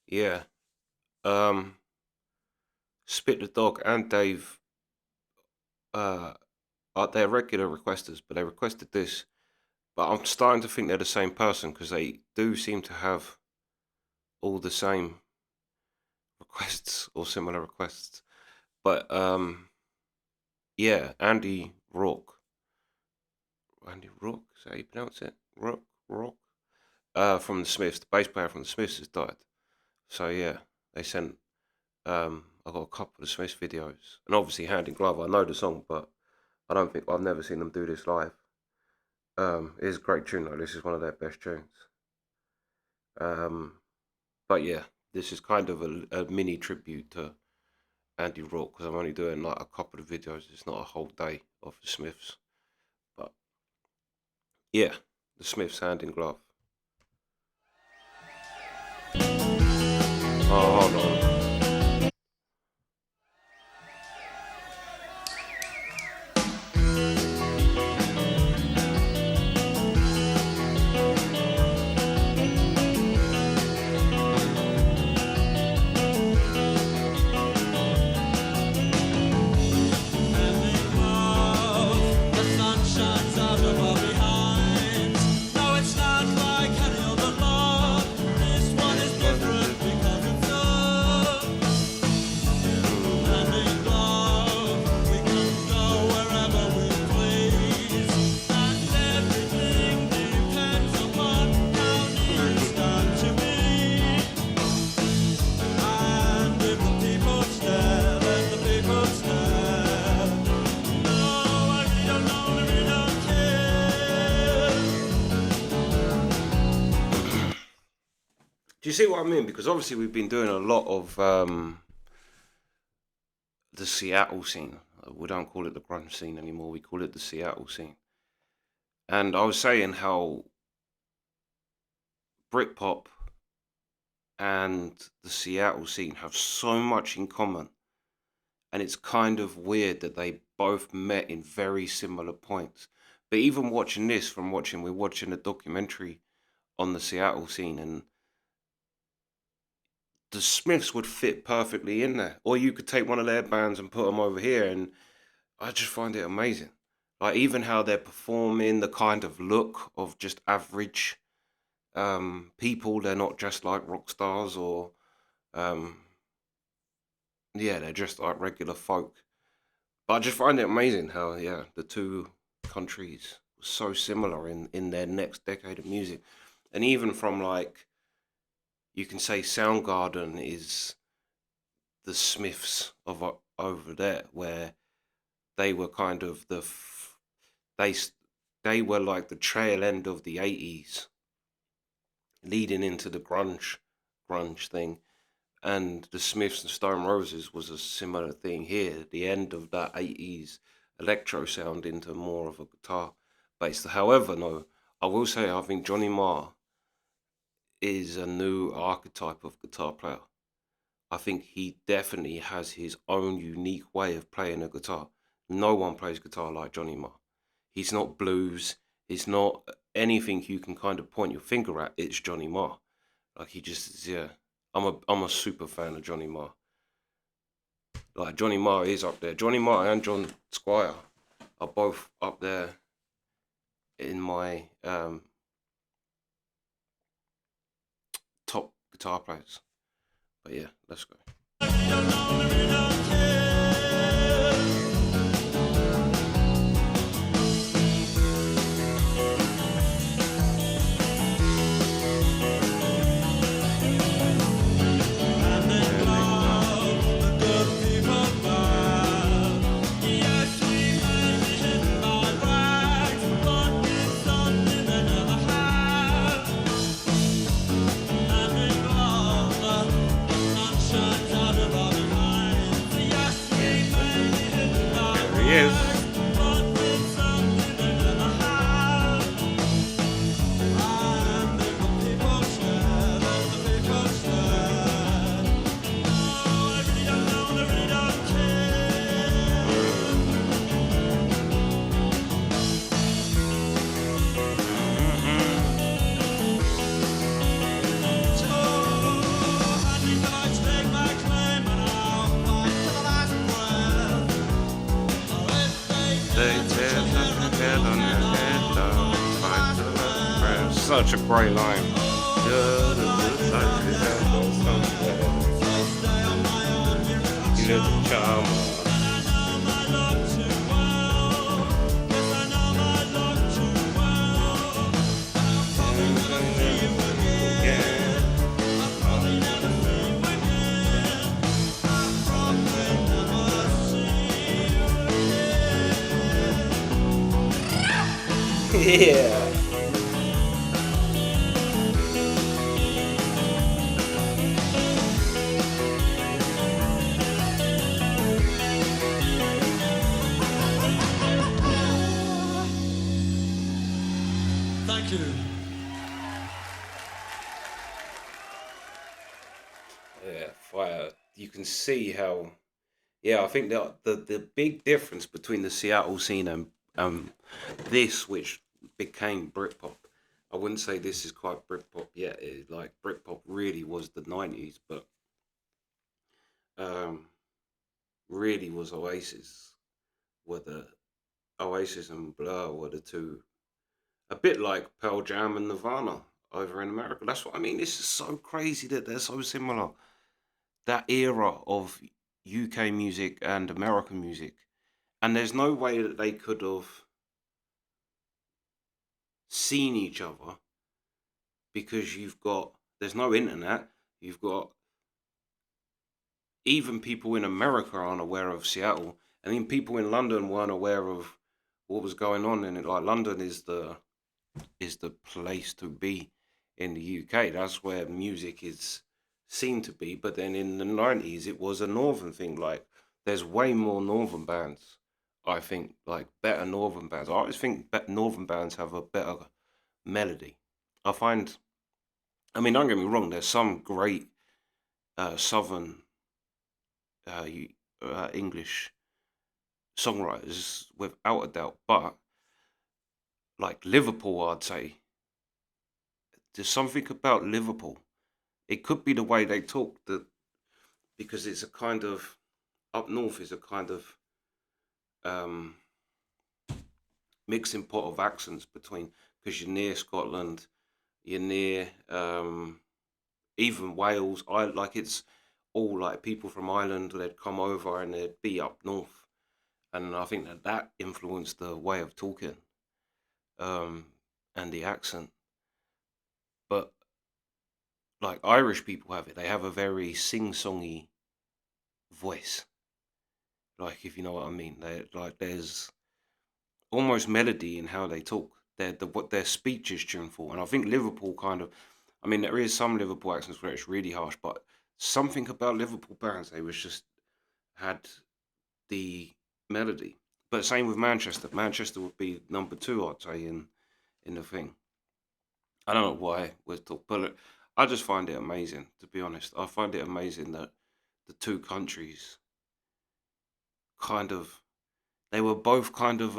Yeah. Um, Spit the Dog and Dave, uh, are they're regular requesters, but they requested this. But I'm starting to think they're the same person because they do seem to have all the same requests or similar requests. But yeah, Andy Rourke, is that how you pronounce it? Rourke, from the Smiths, the bass player from the Smiths has died. So yeah, they sent. I got a couple of Smiths videos, and obviously Hand in Glove. I know the song, but I've never seen them do this live. It is a great tune though. This is one of their best tunes. Um, but yeah, this is kind of a mini tribute to Andy Rourke because I'm only doing like a couple of videos. It's not a whole day of the Smiths, but yeah, the Smiths Hand in Glove. Oh, hold on. Do you see what I mean? Because obviously we've been doing a lot of the Seattle scene. We don't call it the grunge scene anymore. We call it the Seattle scene. And I was saying how Britpop and the Seattle scene have so much in common. And it's kind of weird that they both met in very similar points. But even watching this, we're watching a documentary on the Seattle scene, and the Smiths would fit perfectly in there. Or you could take one of their bands and put them over here, and I just find it amazing. Like even how they're performing, the kind of look of just average people. They're not just like rock stars or um, yeah, they're just like regular folk. But I just find it amazing how yeah, the two countries were so similar in their next decade of music, and even from like you can say Soundgarden is the Smiths of over there, where they were kind of they they were like the trail end of the 80s, leading into the grunge thing. And the Smiths and Stone Roses was a similar thing here, the end of that 80s electro sound into more of a guitar based. However, no, I will say I think Johnny Marr is a new archetype of guitar player. I think he definitely has his own unique way of playing a guitar. No one plays guitar like Johnny Marr. He's not blues. He's not anything you can kind of point your finger at. It's Johnny Marr. Like he just is, yeah. I'm a super fan of Johnny Marr. Like Johnny Marr is up there. Johnny Marr and John Squire are both up there in my top guitar players. But yeah, let's go. There he is. head on your head, dog. Fight the love. Such a great line. Good, it looks like you gotta go somewhere. You little charmer. Yeah. Thank you. Yeah, fire. You can see how. Yeah, I think the big difference between the Seattle scene and um this, which became Britpop. I wouldn't say this is quite Britpop yet. Like Britpop really was the '90s, but um really was Oasis and Blur were the two, a bit like Pearl Jam and Nirvana over in America. That's what I mean. This is so crazy that they're so similar. That era of UK music and American music, and there's no way that they could have seen each other because there's no internet. You've got even people in America aren't aware of Seattle, and then people in London weren't aware of what was going on in it. Like London is the place to be in the UK. That's where music is seen to be. But then in the '90s, it was a northern thing. Like there's way more northern bands. I think like better northern bands. I always think northern bands have a better melody. I find. I mean, don't get me wrong. There's some great southern English songwriters without a doubt, but like Liverpool, I'd say there's something about Liverpool. It could be the way they talk, because it's a kind of up north is a kind of um, mixing pot of accents between, because you're near Scotland, you're near even Wales. I like it's all like people from Ireland. They'd come over and they'd be up north, and I think that influenced the way of talking um, and the accent. But like Irish people have it, they have a very sing-songy voice. Like if you know what I mean, they like there's almost melody in how they talk. What their speech is tuneful, and I think Liverpool kind of. I mean, there is some Liverpool accents where it's really harsh, but something about Liverpool bands they was just had the melody. But same with Manchester. Manchester would be number two, I'd say, in the thing. I don't know why we're talking, but I just find it amazing. To be honest, I find it amazing that the two countries kind of they were both kind of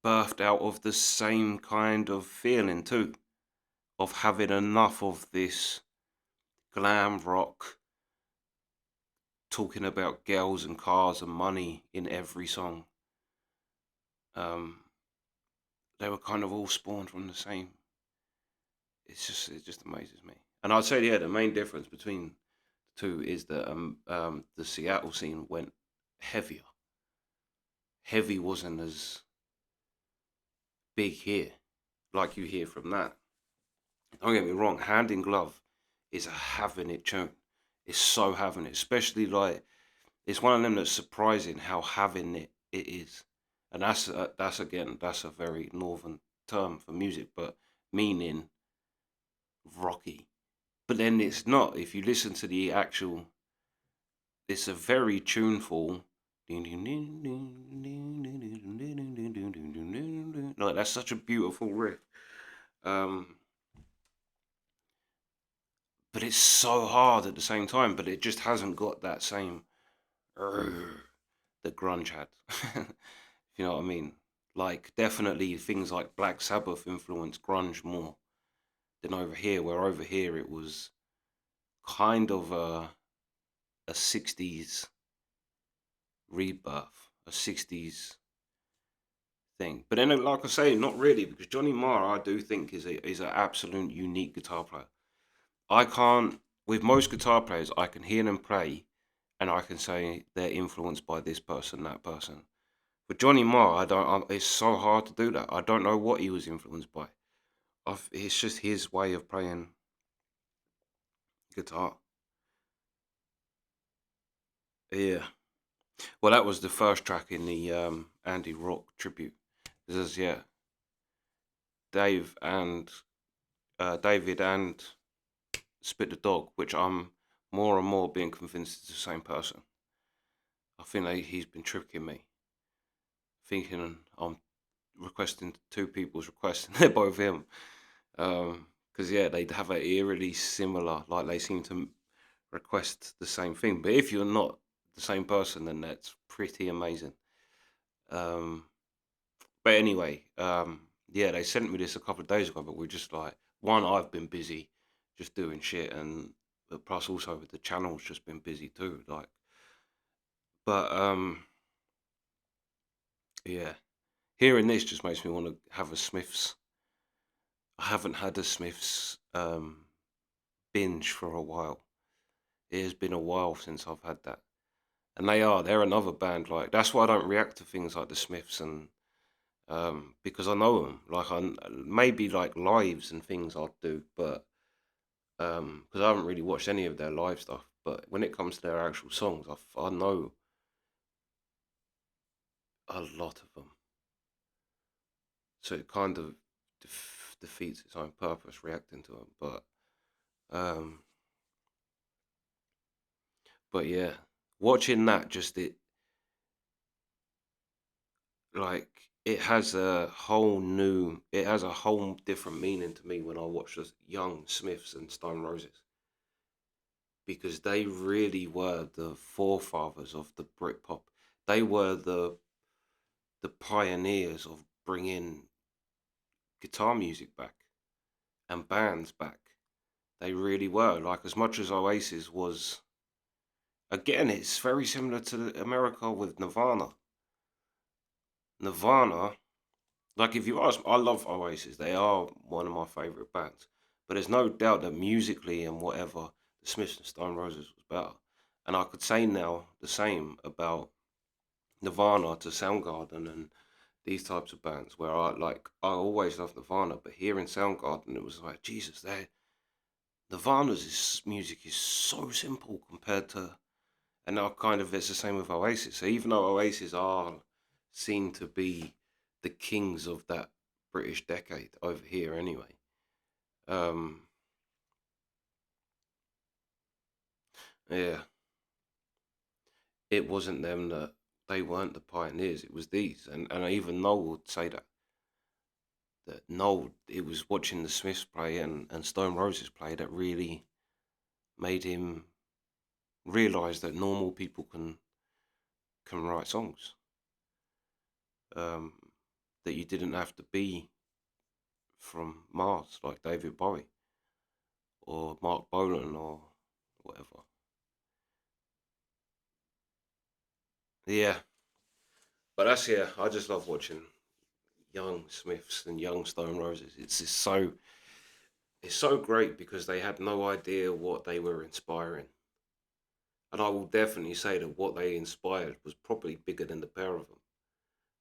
birthed out of the same kind of feeling too, of having enough of this glam rock, talking about girls and cars and money in every song. Um, they were kind of all spawned from the same. It just amazes me. And I'd say, yeah, the main difference between the two is that the Seattle scene went heavier. Heavy wasn't as big here, like you hear from that. Don't get me wrong, Hand in Glove is a having it tune. It's so having it, especially like it's one of them that's surprising how having it is, and that's a very northern term for music, but meaning rocky. But then it's not. If you listen to the actual, it's a very tuneful. Like that's such a beautiful riff. Um, but it's so hard at the same time. But it just hasn't got that same that grunge had. If you know what I mean? Like definitely things like Black Sabbath influenced grunge more than over here. Where over here it was kind of a '60s rebirth. a 60s thing. But then, like I say, not really, because Johnny Marr, I do think is an absolute unique guitar player. I can't, with most guitar players, I can hear them play, and I can say they're influenced by this person, that person. But Johnny Marr, I don't. It's so hard to do that. I don't know what he was influenced by. It's just his way of playing guitar. Yeah. Well, that was the first track in the Andy Rock tribute. This is, yeah, Dave and David and Spit the Dog, which I'm more and more being convinced is the same person. I think he's been tricking me, thinking I'm requesting two people's requests, and they're both him. Because yeah, they have a eerily similar, like they seem to request the same thing. But if you're not the same person, then that's pretty amazing. Um, but anyway, yeah, they sent me this a couple of days ago, but we're just like, one, I've been busy just doing shit, and but plus also the channel's just been busy too. Like, but yeah, hearing this just makes me want to have a Smiths. I haven't had a Smiths binge for a while. It has been a while since I've had that. And they're another band. Like, that's why I don't react to things like the Smiths, and because I know them. Like, I maybe like lives and things I'd do, but because I haven't really watched any of their live stuff. But when it comes to their actual songs, I know a lot of them. So it kind of defeats its own purpose reacting to them. Um, but yeah, watching that, just it has a whole different meaning to me when I watch the young Smiths and Stone Roses, because they really were the forefathers of the Britpop. They were the pioneers of bringing guitar music back and bands back. They really were. Like, as much as Oasis was, again, it's very similar to America with Nirvana. Nirvana, like, if you ask, I love Oasis. They are one of my favorite bands. But there's no doubt that musically and whatever, the Smiths and Stone Roses was better. And I could say now the same about Nirvana to Soundgarden and these types of bands, where I always loved Nirvana, but hearing Soundgarden, it was like, Jesus, Nirvana's music is so simple compared to, and now kind of it's the same with Oasis. So even though Oasis are seen to be the kings of that British decade over here, anyway, um, yeah, it wasn't them that they weren't the pioneers. It was these, and even Noel would say that Noel, it was watching the Smiths play and Stone Roses play that really made him realize that normal people can write songs. Um, that you didn't have to be from Mars like David Bowie or Mark Bolan or whatever. Yeah, but that's, yeah. I just love watching young Smiths and young Stone Roses. It's so great because they had no idea what they were inspiring, and I will definitely say that what they inspired was probably bigger than the pair of them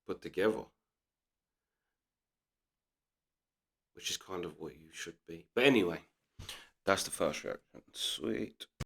put together, which is kind of what you should be. But anyway, that's the first reaction. Sweet.